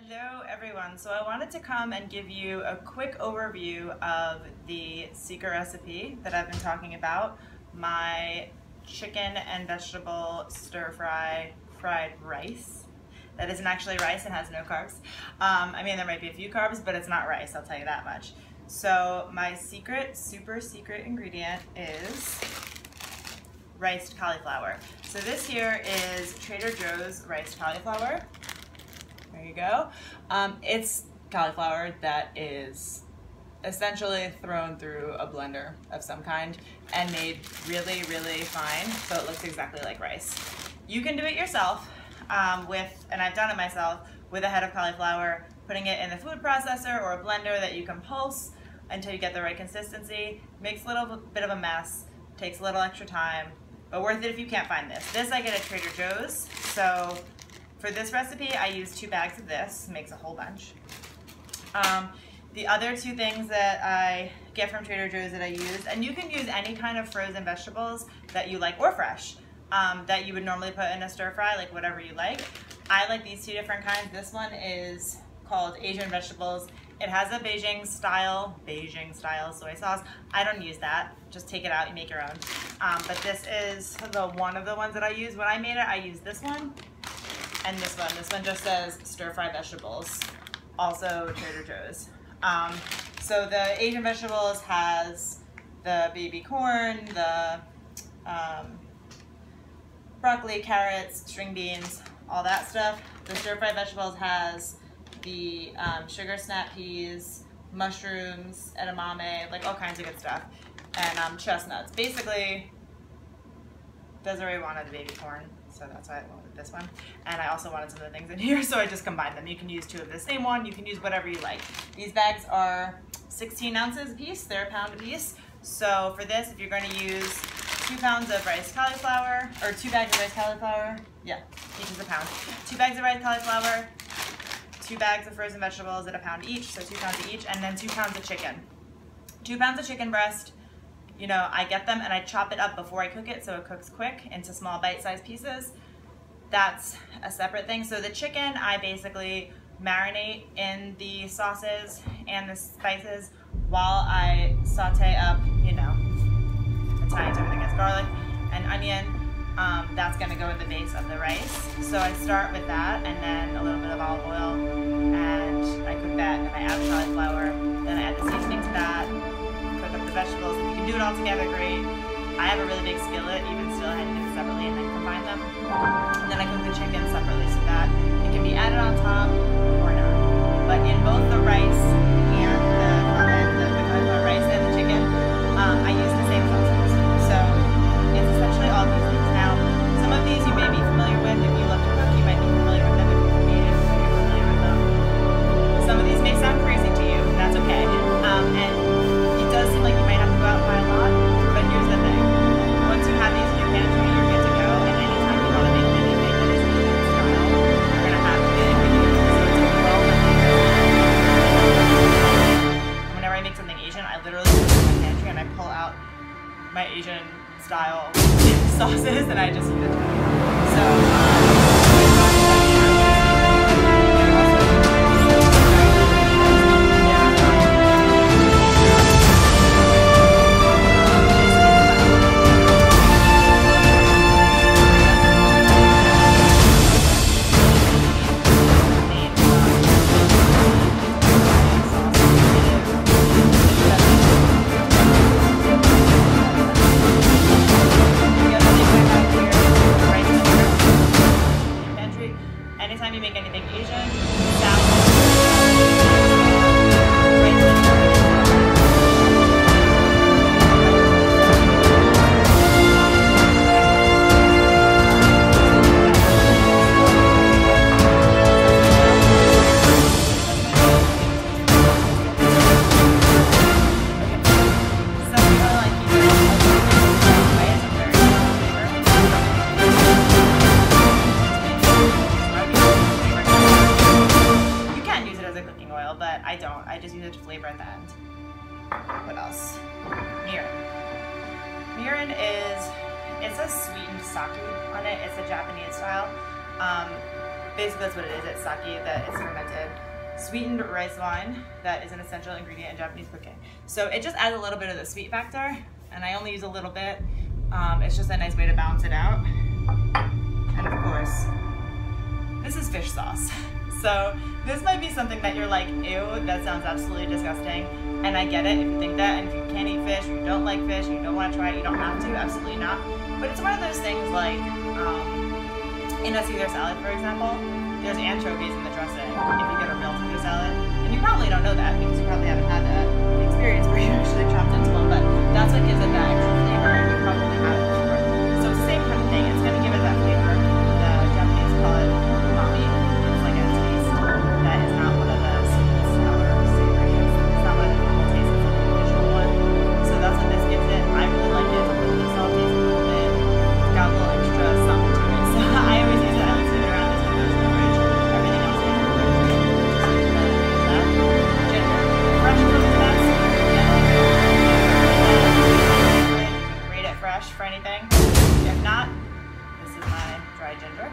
Hello everyone, so I wanted to come and give you a quick overview of the secret recipe that I've been talking about, my chicken and vegetable stir-fry fried rice. That isn't actually rice and has no carbs. I mean, there might be a few carbs, but it's not rice, I'll tell you that much. So my super secret ingredient is riced cauliflower. So this here is Trader Joe's riced cauliflower. There you go. It's cauliflower that is essentially thrown through a blender of some kind and made really, really fine so it looks exactly like rice. You can do it yourself and I've done it myself, with a head of cauliflower, putting it in the food processor or a blender that you can pulse until you get the right consistency. Makes a little bit of a mess, takes a little extra time, but worth it if you can't find this. This I get at Trader Joe's, so for this recipe, I use 2 bags of this, makes a whole bunch. The other 2 things that I get from Trader Joe's that I use, and you can use any kind of frozen vegetables that you like, or fresh, that you would normally put in a stir fry, like whatever you like. I like these 2 different kinds. This one is called Asian vegetables. It has a Beijing style soy sauce. I don't use that, just take it out, you make your own. But this is one of the ones that I use. When I made it, I used this one. And this one just says stir-fry vegetables, also Trader Joe's. So the Asian vegetables has the baby corn, the broccoli, carrots, string beans, all that stuff. The stir-fry vegetables has the sugar snap peas, mushrooms, edamame, like all kinds of good stuff, and chestnuts. Basically, Desiree wanted the baby corn, so that's why I wanted this one. And I also wanted some of the things in here, so I just combined them. You can use 2 of the same one, you can use whatever you like. These bags are 16 ounces a piece, they're a pound a piece. So for this, if you're going to use 2 pounds of riced cauliflower, or 2 bags of riced cauliflower, yeah, each is a pound. 2 bags of riced cauliflower, 2 bags of frozen vegetables at a pound each, so 2 pounds each, and then 2 pounds of chicken. 2 pounds of chicken breast. You know, I get them and I chop it up before I cook it so it cooks quick into small bite-sized pieces. That's a separate thing. So the chicken, I basically marinate in the sauces and the spices while I saute up, you know, Italians, everything has garlic and onion. That's gonna go in the base of the rice. So I start with that and then a little bit of olive oil, and I cook that, and then I add the cauliflower, then I add the seasoning to that, cook up the vegetables. If you can do it all together, great. I have a really big skillet, even still I had to do it separately and then combine them. And then I cook the chicken separately so that it can be added on top or not. But in both the rice and the cauliflower rice and the chicken, I use the same sauces. So it's essentially all these things. Now, some of these you may be familiar with. If you love to cook, you might be familiar with them. If you've made it, you're familiar with them. Some of these may sound crazy to you, and that's okay. And it does seem like you might have to go out and buy a lot, but here's the thing. Once you have these in your pantry, you're good to go, and anytime you want to make anything that is Asian style, you're going to have it with you. So it's a whenever I make something Asian, I literally go to my pantry and I pull out my Asian style sauces and I just use it. So anytime you make anything Asian, but I don't. I just use it to flavor at the end. What else? Mirin. Mirin it says sweetened sake on it. It's a Japanese style. basically that's what it is. It's sake that is fermented. Sweetened rice wine that is an essential ingredient in Japanese cooking. So it just adds a little bit of the sweet factor, and I only use a little bit. It's just a nice way to balance it out. And of course, this is fish sauce. So this might be something that you're like, ew, that sounds absolutely disgusting. And I get it if you think that, and if you can't eat fish, or you don't like fish, or you don't want to try it, you don't have to, absolutely not. But it's one of those things like, in a Caesar salad, for example, there's anchovies in the dressing if you get a real Caesar salad. And you probably don't know that because you probably haven't had that experience where you actually chopped into one, but that's what gives it that extra flavor, and you probably had it before. So it's the same kind of thing. It's going to give it that flavor. The Japanese call it umami. It's like a taste that is not one of the sweet, sour, savory. It's not one of the normal tastes. It's like an unusual one. So that's what this gives it. I really like it. It's a little bit salty, it's a little bit, it's got a little extra something to it. So I always use it. I always leave it around. This one goes in the fridge. Everything else goes in the fridge. Ginger. Fresh cooked best. Grate it fresh for anything. If not, this is my dry ginger.